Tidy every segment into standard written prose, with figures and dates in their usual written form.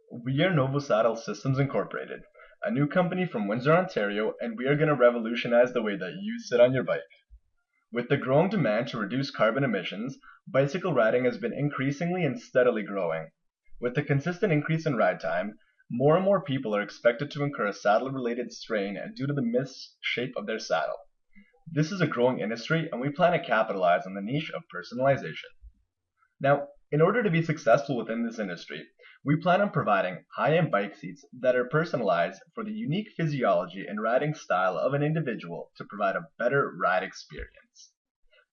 We are Novo Saddle Systems Incorporated, a new company from Windsor, Ontario, and we are going to revolutionize the way that you sit on your bike. With the growing demand to reduce carbon emissions, bicycle riding has been increasingly and steadily growing. With the consistent increase in ride time, more and more people are expected to incur a saddle-related strain due to the misshape of their saddle. This is a growing industry, and we plan to capitalize on the niche of personalization. Now, in order to be successful within this industry, we plan on providing high-end bike seats that are personalized for the unique physiology and riding style of an individual to provide a better ride experience.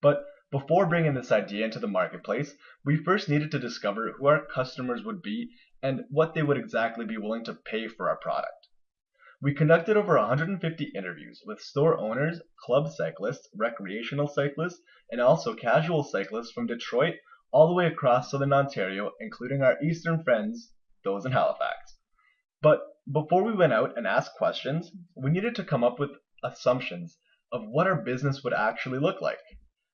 But before bringing this idea into the marketplace, we first needed to discover who our customers would be and what they would exactly be willing to pay for our product. We conducted over 150 interviews with store owners, club cyclists, recreational cyclists, and also casual cyclists from Detroit all the way across southern Ontario, including our eastern friends, those in Halifax. But before we went out and asked questions, we needed to come up with assumptions of what our business would actually look like.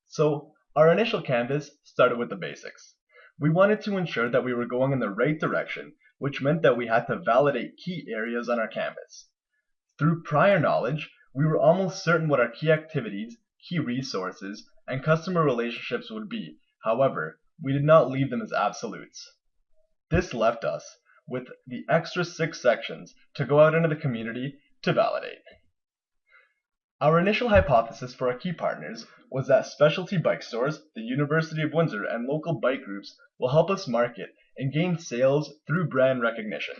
So our initial canvas started with the basics. We wanted to ensure that we were going in the right direction, which meant that we had to validate key areas on our canvas. Through prior knowledge, we were almost certain what our key activities, key resources, and customer relationships would be. However, we did not leave them as absolutes. This left us with the extra 6 sections to go out into the community to validate. Our initial hypothesis for our key partners was that specialty bike stores, the University of Windsor, and local bike groups will help us market and gain sales through brand recognition.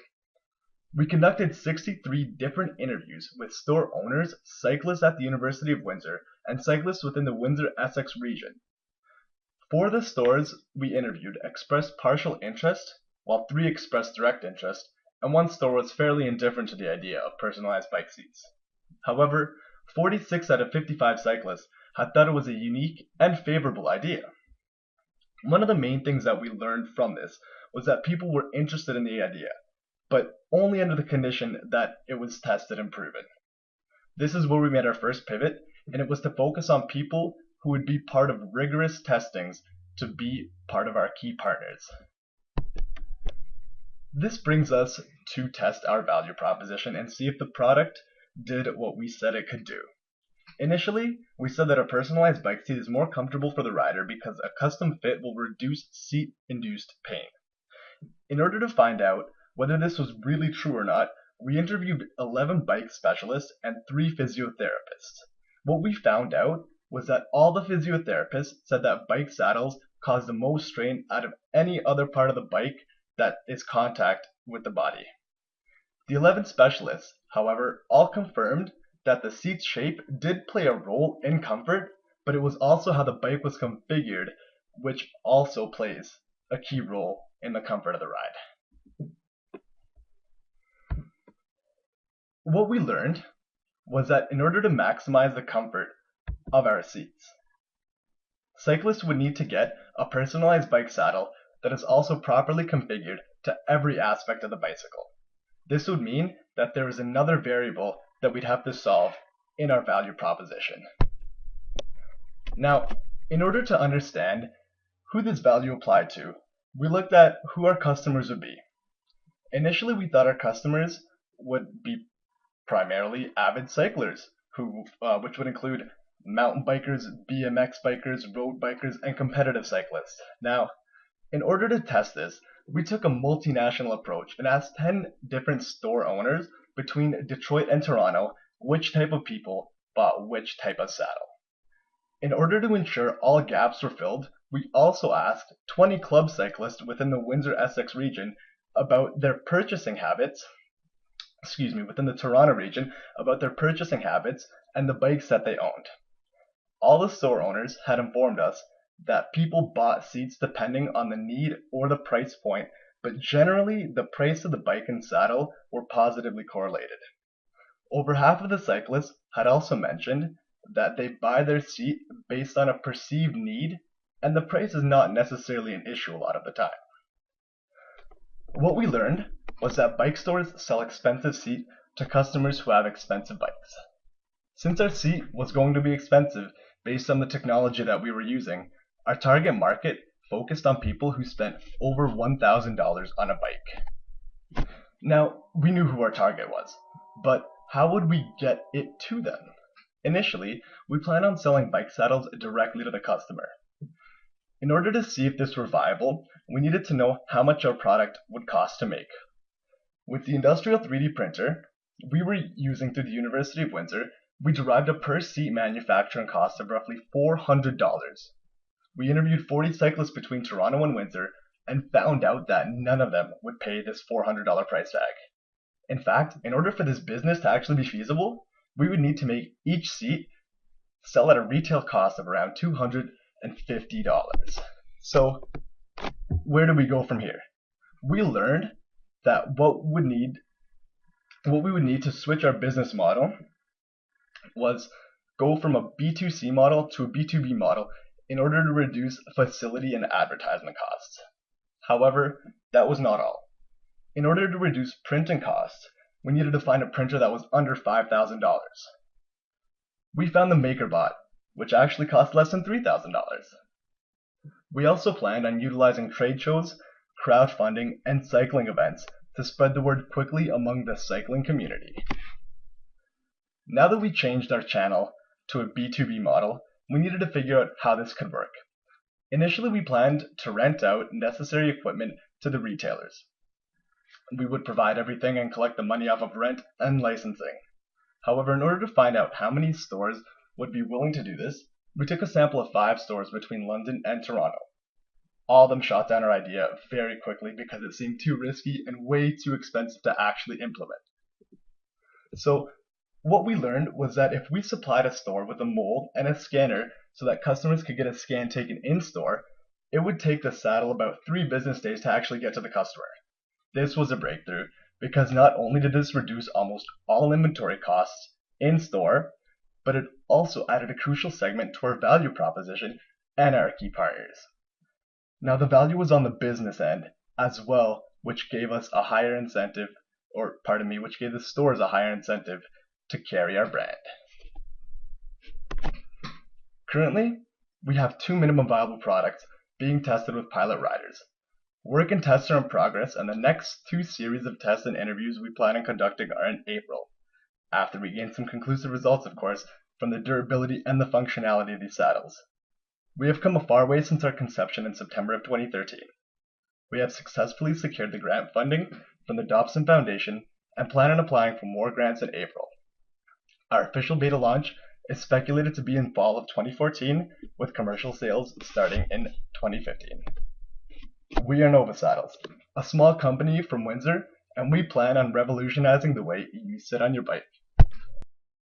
We conducted 63 different interviews with store owners, cyclists at the University of Windsor, and cyclists within the Windsor-Essex region. 4 of the stores we interviewed expressed partial interest, while 3 expressed direct interest, and 1 store was fairly indifferent to the idea of personalized bike seats. However, 46 out of 55 cyclists had thought it was a unique and favorable idea. One of the main things that we learned from this was that people were interested in the idea, but only under the condition that it was tested and proven. This is where we made our first pivot, and it was to focus on people who would be part of rigorous testings to be part of our key partners. This brings us to test our value proposition and see if the product did what we said it could do. Initially, we said that a personalized bike seat is more comfortable for the rider because a custom fit will reduce seat-induced pain. In order to find out whether this was really true or not, we interviewed 11 bike specialists and 3 physiotherapists. What we found out was that all the physiotherapists said that bike saddles cause the most strain out of any other part of the bike that is contact with the body. The 11 specialists, however, all confirmed that the seat's shape did play a role in comfort, but it was also how the bike was configured which also plays a key role in the comfort of the ride. What we learned was that in order to maximize the comfort of our seats, cyclists would need to get a personalized bike saddle that is also properly configured to every aspect of the bicycle. This would mean that there is another variable that we'd have to solve in our value proposition. Now, in order to understand who this value applied to, we looked at who our customers would be. Initially, we thought our customers would be primarily avid cyclers, which would include mountain bikers, BMX bikers, road bikers, and competitive cyclists. Now, in order to test this, we took a multinational approach and asked 10 different store owners between Detroit and Toronto which type of people bought which type of saddle. In order to ensure all gaps were filled, we also asked 20 club cyclists within the Windsor-Essex region about their purchasing habits, within the Toronto region, about their purchasing habits and the bikes that they owned. All the store owners had informed us that people bought seats depending on the need or the price point, but generally the price of the bike and saddle were positively correlated. Over half of the cyclists had also mentioned that they buy their seat based on a perceived need, and the price is not necessarily an issue a lot of the time. What we learned was that bike stores sell expensive seats to customers who have expensive bikes. Since our seat was going to be expensive based on the technology that we were using, our target market focused on people who spent over $1,000 on a bike. Now, we knew who our target was, but how would we get it to them? Initially, we planned on selling bike saddles directly to the customer. In order to see if this were viable, we needed to know how much our product would cost to make. With the industrial 3D printer we were using through the University of Windsor, we derived a per seat manufacturing cost of roughly $400. We interviewed 40 cyclists between Toronto and Windsor and found out that none of them would pay this $400 price tag. In fact, in order for this business to actually be feasible, we would need to make each seat sell at a retail cost of around $250. So, where do we go from here? We learned that what we would need to switch our business model was go from a B2C model to a B2B model in order to reduce facility and advertisement costs. However, that was not all. In order to reduce printing costs, we needed to find a printer that was under $5,000. We found the MakerBot, which actually cost less than $3,000. We also planned on utilizing trade shows, crowdfunding, and cycling events to spread the word quickly among the cycling community. Now that we changed our channel to a B2B model, we needed to figure out how this could work. Initially, we planned to rent out necessary equipment to the retailers. We would provide everything and collect the money off of rent and licensing. However, in order to find out how many stores would be willing to do this, we took a sample of 5 stores between London and Toronto. All of them shot down our idea very quickly because it seemed too risky and way too expensive to actually implement. So, what we learned was that if we supplied a store with a mold and a scanner so that customers could get a scan taken in-store, it would take the saddle about 3 business days to actually get to the customer. This was a breakthrough because not only did this reduce almost all inventory costs in-store, but it also added a crucial segment to our value proposition and our key partners. Now the value was on the business end as well, which gave us a higher incentive, which gave the stores a higher incentive to carry our brand. Currently, we have 2 minimum viable products being tested with pilot riders. Work and tests are in progress, and the next 2 series of tests and interviews we plan on conducting are in April, after we gain some conclusive results, of course, from the durability and the functionality of these saddles. We have come a far way since our conception in September of 2013. We have successfully secured the grant funding from the Dobson Foundation and plan on applying for more grants in April. Our official beta launch is speculated to be in fall of 2014, with commercial sales starting in 2015. We are Nova Saddles, a small company from Windsor, and we plan on revolutionizing the way you sit on your bike.